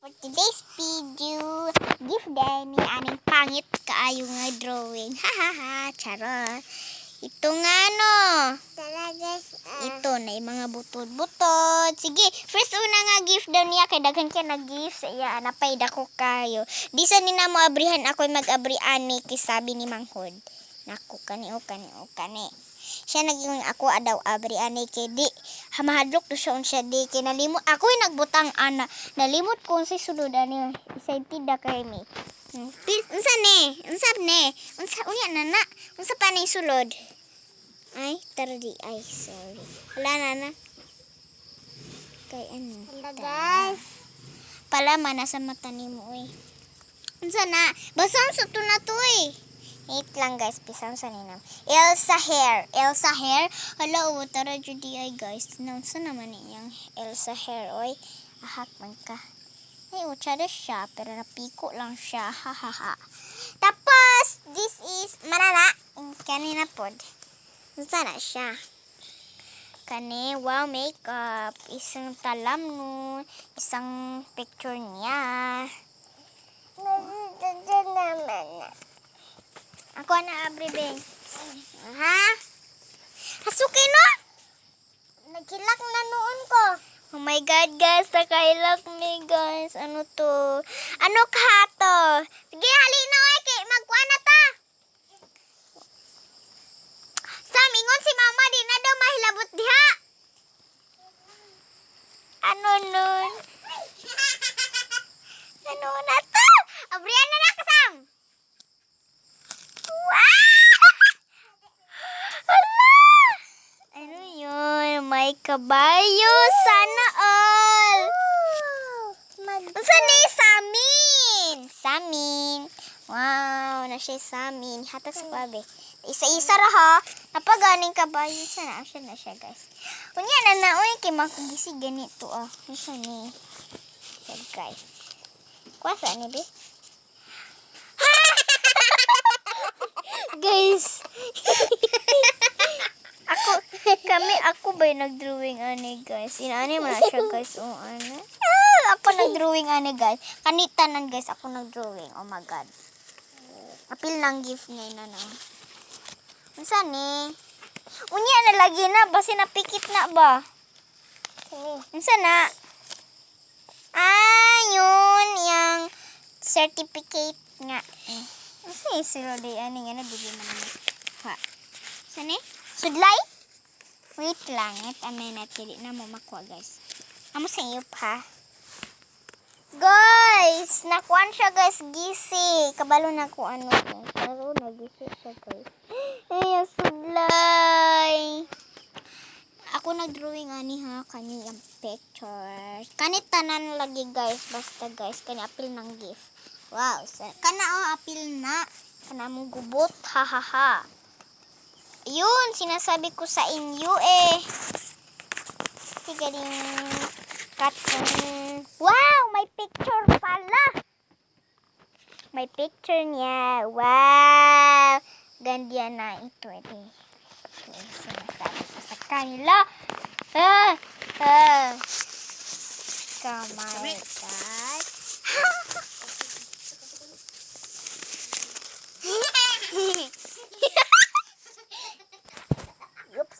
For today's video, give Danny aning pangit kaayo nga drawing. Hahaha, charot. Ito nga no. Ito na yung mga butod-butod. Sige, first una nga gift daw niya. Kay daghan ka na gift sa iya. Napay dako kayo. Di sa nina mo abrihan ako mag-abri ani. Kisabi ni Manghod. Naku, kani. Siya naging ako adaw abri ani kay di hamahadlok do siya unsa di kay nalimot ako nagbutang ana nalimot ko si sulod ani isay tida kay mi unsa unya nana unsa pa ni sulod ay tardi ay sorry wala nana kay ano guys pala mana sa mata nimo oy unsa na basang sa to na to Wait lang guys, pisang sa ninam. Elsa hair. Hala, tara judi ay guys. Naunsa naman niyang Elsa hair. Oy, ahak man ka. Ay, utsada siya. Pero napiko lang siya. Hahaha. Tapos, this is manana. Kanina pod. Sana siya. Kani, wow, makeup. Isang talam no. Isang picture niya. Ako na abri beng. Ha? Hasukin no? Nagkilak na noon ko. Oh my God guys, nakailak me guys. Ano to? Ano ka to? Sige, halina oy kay magkuha na ta. Samingon si mama di na daw mahilabot diha. Ano nun? Ano na to? Abrihan na kasam. Ano yun? May kabayo. Sana all. Unsa ni Samin? Wow, na siya Samin. Hata sa pabe. Isa-isa ra ha. Napaganing kabayo. Sana na siya guys. Unya na naoy kay makagisi ganito ah. Unsa ni? Sad guys. Kuasa ni be? Guys. Ako ba nag-drawing ani guys? Inaani man siya guys. Oh, ano? Ako nag-drawing ani guys. Kanitanan guys ako nag-drawing. Oh my God. Apil lang gift ngayon na. Unsa ni? Unya na lagi na basi napikit na ba? Unsa na? Yun yang certificate nga. Unsa isiro di ani nga bigyan man ni. Ha. Sani? Sudlay? Wait lang, hindi na mo makuha guys. Amo sa iyo pa. Guys, nakuan siya guys, gisi. Kabalo na ko ano. Pero nagisi siya guys. Ay, sudlay. Ako nag-drawing ani ha, kani ang picture. Kani tanan lagi guys, basta guys, kani apil ng gift. Wow, kana apil na. Kana mo gubot, hahaha. Yun, sinasabi ko sa inyo Tigaling cotton. Wow, may picture pala. May picture niya. Wow. Gandiya na ito. Sinasabi ko sa kanila. Kamay God.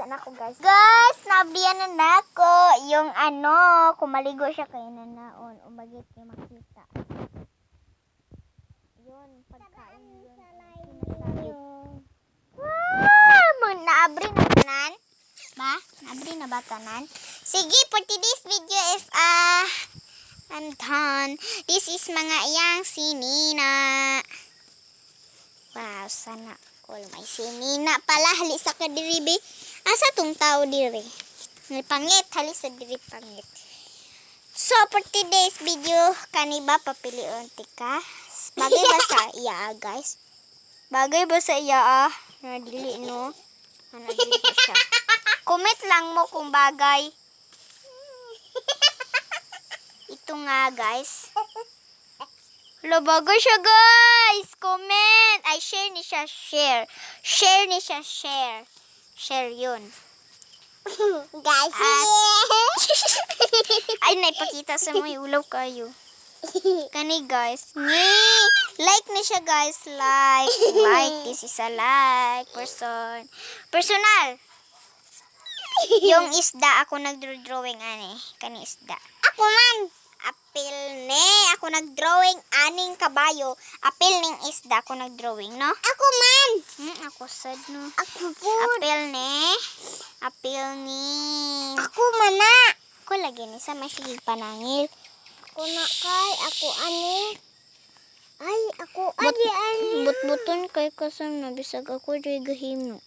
Ako guys. Guys, nabiyan na ako. Yung kumaligo siya kay nanaon. Umagit niya makita. Yun, pagkain yun. Wow! Naabri na tanan? Ba? Naabri na ba tanan? Sige, for today's video is, I'm done. This is mga iyang sinina. Wow, sana all may sinina pala. Hali sa kadiribi. Asa tong tao diri? Pangit, halis sa diri pangit. So, for today's video, kaniba papilion tika. Bagay ba sa iya, guys? Bagay ba sa iya, Nadili, no? Nadili ba siya? Comment lang mo kung bagay. Ito nga, guys. Hala, bagay siya, guys. Comment. Ay, share ni siya, share. Share ni siya, share. Share yun. Guys, ay naipakita sa mga ulaw kayo. Kani guys, ni like na siya guys, like, this is a like, personal. Yung isda, ako nag-drawing ani, kani isda. Ako man, apil ne, ako nag-drawing aning kabayo, apil ning isda, ako nag-drawing, no? Ako man. Ako sad, no? Ako po. Apil ni. Ako man na. Ako lagi ni sa may sige panangil. Ako na kay, ako ani. Ay, ako ani. But-buton kay kasam na bisag ako di gahimo.